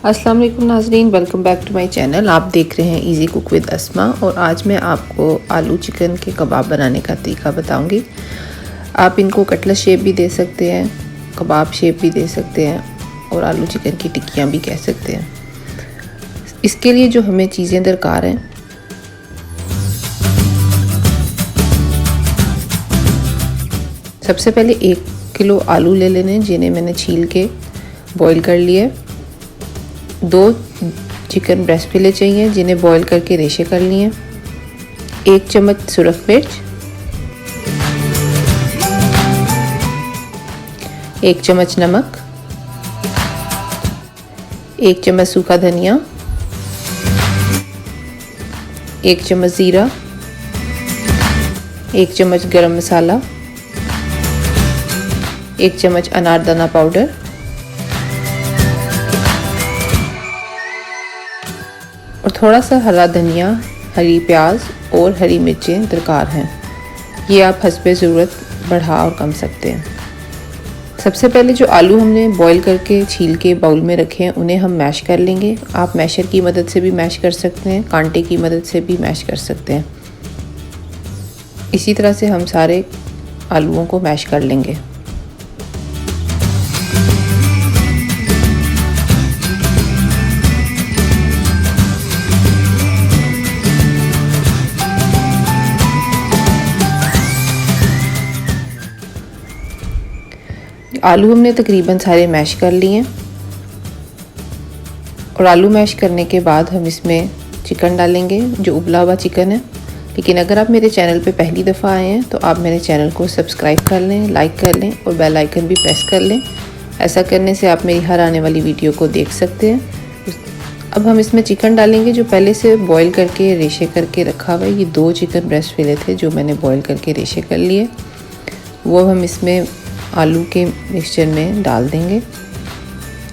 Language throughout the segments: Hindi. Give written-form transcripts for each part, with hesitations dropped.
अस्सलाम वालेकुम नाज़रीन, welcome back to my channel. आप देख रहे हैं इजी कुक विद अस्मा और आज मैं आपको आलू चिकन के कबाब बनाने का तरीका बताऊंगी। आप इनको कटलेट शेप भी दे सकते हैं, कबाब शेप भी दे सकते हैं और आलू चिकन की टिक्कियाँ भी कह सकते हैं। इसके लिए जो हमें चीज़ें दरकार हैं, सबसे पहले 1 किलो आलू ले लेने जिन्हें मैंने छील के बॉईल कर लिए। 2 चिकन ब्रेस्ट फिले चाहिए जिन्हें बॉईल करके रेशे कर लिए। 1 चम्मच सुरख मिर्च, 1 चम्मच नमक, 1 चम्मच सूखा धनिया, 1 चम्मच ज़ीरा, 1 चम्मच गरम मसाला, 1 चम्मच अनारदाना पाउडर, और थोड़ा सा हरा धनिया, हरी प्याज और हरी मिर्चें दरकार हैं। ये आप हस्बे ज़रूरत बढ़ा और कम सकते हैं। सबसे पहले जो आलू हमने बॉईल करके छील के बाउल में रखे हैं उन्हें हम मैश कर लेंगे। आप मैशर की मदद से भी मैश कर सकते हैं, कांटे की मदद से भी मैश कर सकते हैं। इसी तरह से हम सारे आलूओं को मैश कर लेंगे। आलू हमने तकरीबन सारे मैश कर लिए हैं और आलू मैश करने के बाद हम इसमें चिकन डालेंगे, जो उबला हुआ चिकन है। लेकिन अगर आप मेरे चैनल पे पहली दफ़ा आए हैं तो आप मेरे चैनल को सब्सक्राइब कर लें, लाइक कर लें और बेल आइकन भी प्रेस कर लें। ऐसा करने से आप मेरी हर आने वाली वीडियो को देख सकते हैं। अब हम इसमें चिकन डालेंगे जो पहले से बॉईल करके रेशे करके रखा हुआ है। ये 2 चिकन ब्रेस्ट फिले थे जो मैंने बॉईल करके रेशे कर लिए, वो हम इसमें आलू के मिक्सचर में डाल देंगे।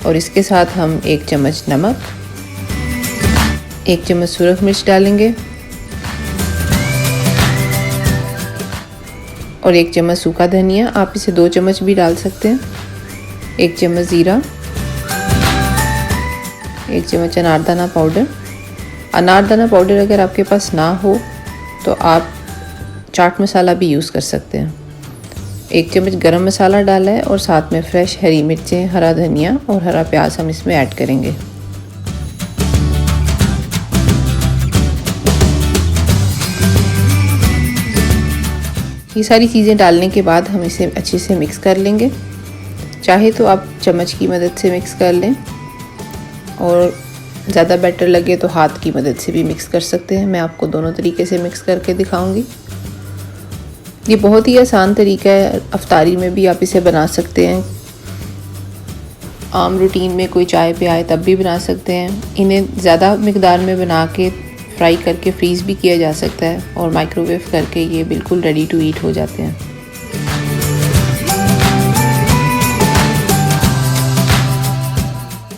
और इसके साथ हम 1 चम्मच नमक, 1 चम्मच सुरख मिर्च डालेंगे और 1 चम्मच सूखा धनिया। आप इसे 2 चम्मच भी डाल सकते हैं। 1 चम्मच ज़ीरा, 1 चम्मच अनारदाना पाउडर। अनारदाना पाउडर अगर आपके पास ना हो तो आप चाट मसाला भी यूज़ कर सकते हैं। 1 चम्मच गरम मसाला डाला है और साथ में फ्रेश हरी मिर्चें, हरा धनिया और हरा प्याज हम इसमें ऐड करेंगे। ये सारी चीज़ें डालने के बाद हम इसे अच्छे से मिक्स कर लेंगे। चाहे तो आप चम्मच की मदद से मिक्स कर लें और ज़्यादा बेटर लगे तो हाथ की मदद से भी मिक्स कर सकते हैं। मैं आपको दोनों तरीके से मिक्स करके दिखाऊंगी। ये बहुत ही आसान तरीका है, अफ्तारी में भी आप इसे बना सकते हैं। आम रूटीन में कोई चाय पे आए तब भी बना सकते हैं। इन्हें ज़्यादा मिकदार में बना के फ्राई करके फ्रीज़ भी किया जा सकता है और माइक्रोवेव करके ये बिल्कुल रेडी टू ईट हो जाते हैं।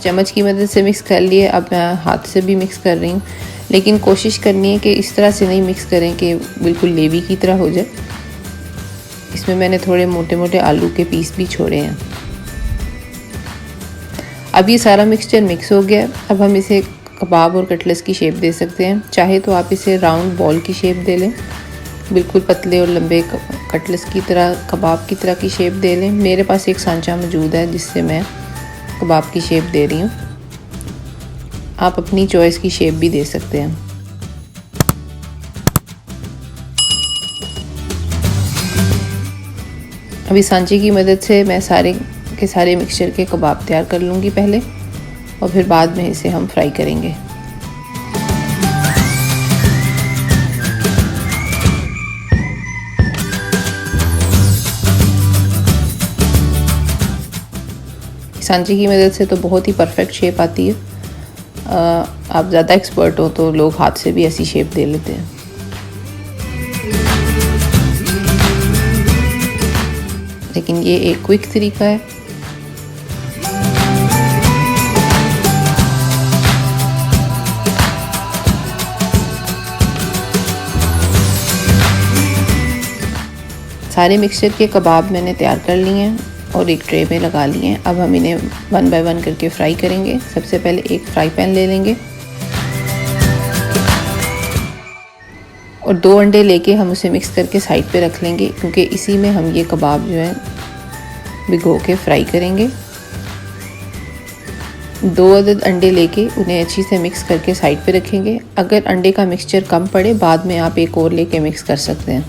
चम्मच की मदद से मिक्स कर लिए, अब मैं हाथ से भी मिक्स कर रही हूँ। लेकिन कोशिश करनी है कि इस तरह से नहीं मिक्स करें कि बिल्कुल लेवी की तरह हो जाए। इसमें मैंने थोड़े मोटे मोटे आलू के पीस भी छोड़े हैं। अब ये सारा मिक्सचर मिक्स हो गया। अब हम इसे कबाब और कटलेट्स की शेप दे सकते हैं। चाहे तो आप इसे राउंड बॉल की शेप दे लें, बिल्कुल पतले और लंबे कटलेट्स की तरह, कबाब की तरह की शेप दे लें। मेरे पास एक सांचा मौजूद है जिससे मैं कबाब की शेप दे रही हूँ। आप अपनी चॉइस की शेप भी दे सकते हैं। अभी सांचे की मदद से मैं सारे के सारे मिक्सचर के कबाब तैयार कर लूँगी पहले, और फिर बाद में इसे हम फ्राई करेंगे। सांचे की मदद से तो बहुत ही परफेक्ट शेप आती है। आप ज़्यादा एक्सपर्ट हो तो लोग हाथ से भी ऐसी शेप दे लेते हैं। लेकिन ये एक क्विक तरीका है। सारे मिक्सचर के कबाब मैंने तैयार कर लिए हैं और एक ट्रे में लगा लिए हैं। अब हम इन्हें 1 बाय 1 करके फ्राई करेंगे। सबसे पहले एक फ्राई पैन ले लेंगे और 2 अंडे लेके हम उसे मिक्स करके साइड पे रख लेंगे, क्योंकि इसी में हम ये कबाब जो है भिगो के फ्राई करेंगे। 2 अदद अंडे लेके उन्हें अच्छी से मिक्स करके साइड पे रखेंगे। अगर अंडे का मिक्सचर कम पड़े बाद में आप एक और लेके मिक्स कर सकते हैं।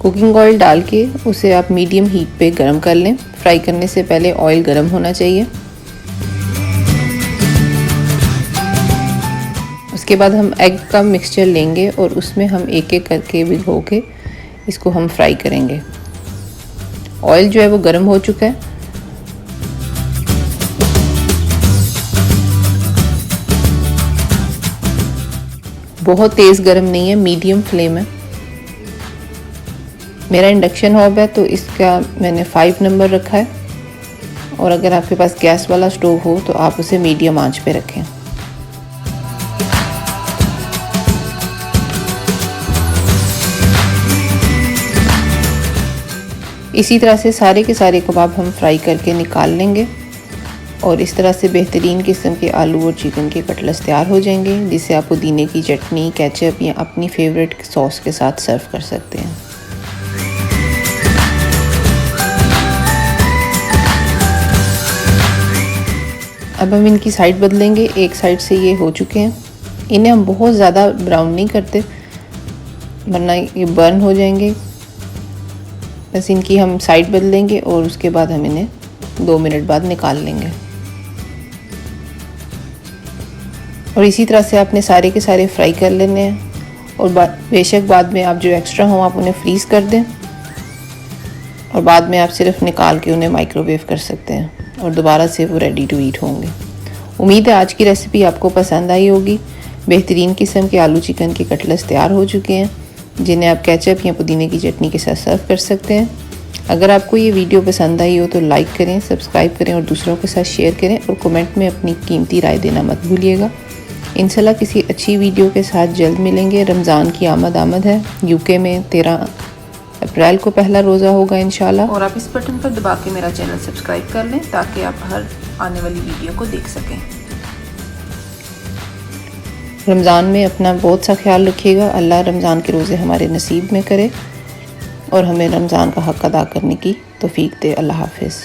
कुकिंग ऑयल डाल के उसे आप मीडियम हीट पे गरम कर लें। फ्राई करने से पहले ऑयल गरम होना चाहिए। उसके बाद हम एग का मिक्सचर लेंगे और उसमें हम एक एक करके भिगो के इसको हम फ्राई करेंगे। ऑयल जो है वो गरम हो चुका है। बहुत तेज़ गरम नहीं है, मीडियम फ्लेम है। मेरा इंडक्शन हॉब है तो इसका मैंने 5 नंबर रखा है, और अगर आपके पास गैस वाला स्टोव हो तो आप उसे मीडियम आंच पे रखें। इसी तरह से सारे के सारे कबाब हम फ्राई करके निकाल लेंगे और इस तरह से बेहतरीन किस्म के आलू और चिकन के कटलेट्स तैयार हो जाएंगे, जिसे आप पुदीने की चटनी, केचप या अपनी फेवरेट सॉस के साथ सर्व कर सकते हैं। अब हम इनकी साइड बदलेंगे। एक साइड से ये हो चुके हैं। इन्हें हम बहुत ज़्यादा ब्राउन नहीं करते वरना ये बर्न हो जाएंगे। बस इनकी हम साइड बदलेंगे और उसके बाद हम इन्हें 2 मिनट बाद निकाल लेंगे। और इसी तरह से आपने सारे के सारे फ्राई कर लेने हैं। और बेशक बाद में आप जो एक्स्ट्रा हों आप उन्हें फ्रीज़ कर दें, और बाद में आप सिर्फ निकाल के उन्हें माइक्रोवेव कर सकते हैं और दोबारा से वो रेडी टू ईट होंगे। उम्मीद है आज की रेसिपी आपको पसंद आई होगी। बेहतरीन किस्म के आलू चिकन के कटलेट्स तैयार हो चुके हैं, जिन्हें आप केचप या पुदीने की चटनी के साथ सर्व कर सकते हैं। अगर आपको ये वीडियो पसंद आई हो तो लाइक करें, सब्सक्राइब करें और दूसरों के साथ शेयर करें, और कमेंट में अपनी कीमती राय देना मत भूलिएगा। इंशाल्लाह किसी अच्छी वीडियो के साथ जल्द मिलेंगे। रमज़ान की आमद है। यूके में 13 अप्रैल को पहला रोज़ा होगा इंशाल्लाह। और आप इस बटन पर दबा के मेरा चैनल सब्सक्राइब कर लें ताकि आप हर आने वाली वीडियो को देख सकें। रमज़ान में अपना बहुत सा ख्याल रखिएगा। अल्लाह रमज़ान के रोज़े हमारे नसीब में करे और हमें रमज़ान का हक़ अदा करने की तौफीक दे। अल्लाह हाफ़िज़।